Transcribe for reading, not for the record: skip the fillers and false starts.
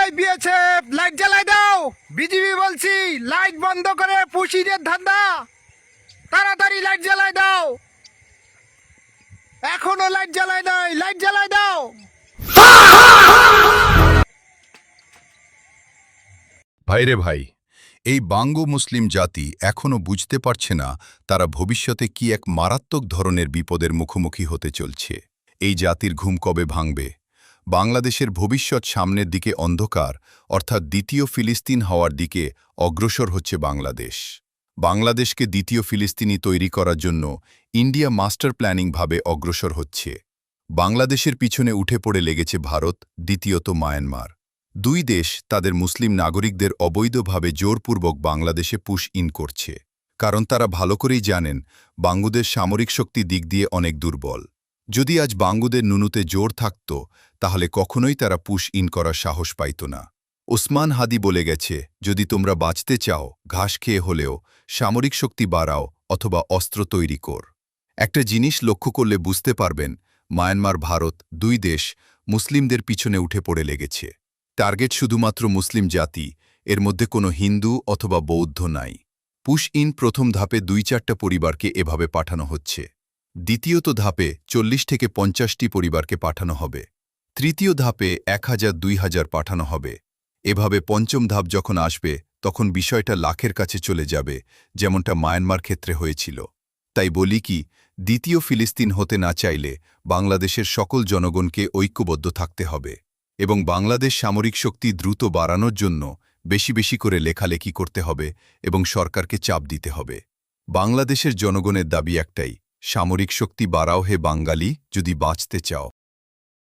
এই BSF light জ্বালাই দাও। বিজিবি বলছি, লাইট বন্ধ করে পুশিদের ধান্দা। তাড়াতাড়ি লাইট জ্বালাই দাও। এখনো লাইট জ্বালাই নাই, লাইট জ্বালাই দাও। ভাইরে ভাই, এই বাঙ্গো মুসলিম জাতি এখনও বুঝতে পারছে না তারা ভবিষ্যতে কি এক মারাত্মক ধরনের বিপদের মুখোমুখি হতে চলছে। এই জাতির ঘুম কবে ভাঙবে? বাংলাদেশের ভবিষ্যৎ সামনের দিকে অন্ধকার, অর্থাৎ দ্বিতীয় ফিলিস্তিন হওয়ার দিকে অগ্রসর হচ্ছে বাংলাদেশ। বাংলাদেশকে দ্বিতীয় ফিলিস্তিনি তৈরি করার জন্য ইন্ডিয়া মাস্টার প্ল্যানিংভাবে অগ্রসর হচ্ছে। বাংলাদেশের পিছনে উঠে পড়ে লেগেছে ভারত, দ্বিতীয়ত মায়ানমার। দুই দেশ তাদের মুসলিম নাগরিকদের অবৈধভাবে জোরপূর্বক বাংলাদেশে পুশ ইন করছে, কারণ তারা ভালো করেই জানেন বাঙ্গুদের সামরিক শক্তি দিক দিয়ে অনেক দুর্বল। যদি আজ বাঙ্গুদের নুনুতে জোর থাকত, তাহলে কখনোই তারা পুশ ইন করার সাহস পাইত না। ওসমান হাদি বলে গেছে, যদি তোমরা বাঁচতে চাও, ঘাস খেয়ে হলেও সামরিক শক্তি বাড়াও অথবা অস্ত্র তৈরি কর। একটা জিনিস লক্ষ্য করলে বুঝতে পারবেন, মায়ানমার, ভারত দুই দেশ মুসলিমদের পিছনে উঠে পড়ে লেগেছে। টার্গেট শুধুমাত্র মুসলিম জাতি, এর মধ্যে কোনো হিন্দু অথবা বৌদ্ধ নাই। পুশ ইন প্রথম ধাপে ২-৪টা পরিবারকে এভাবে পাঠানো হচ্ছে। দ্বিতীয়ত ধাপে ৪০ থেকে ৫০টি পরিবারকে পাঠানো হবে। তৃতীয় ধাপে ১,০০০-২,০০০ পাঠানো হবে। এভাবে পঞ্চম ধাপ যখন আসবে, তখন বিষয়টা লাখের কাছে চলে যাবে, যেমনটা মায়ানমার ক্ষেত্রে হয়েছিল। তাই বলি কি, দ্বিতীয় ফিলিস্তিন হতে না চাইলে বাংলাদেশের সকল জনগণকে ঐক্যবদ্ধ থাকতে হবে এবং বাংলাদেশ সামরিক শক্তি দ্রুত বাড়ানোর জন্য বেশি বেশি করে লেখালেখি করতে হবে এবং সরকারকে চাপ দিতে হবে। বাংলাদেশের জনগণের দাবি একটাই, সামরিক শক্তি বাড়াও হে বাঙালি, যদি বাঁচতে চাও।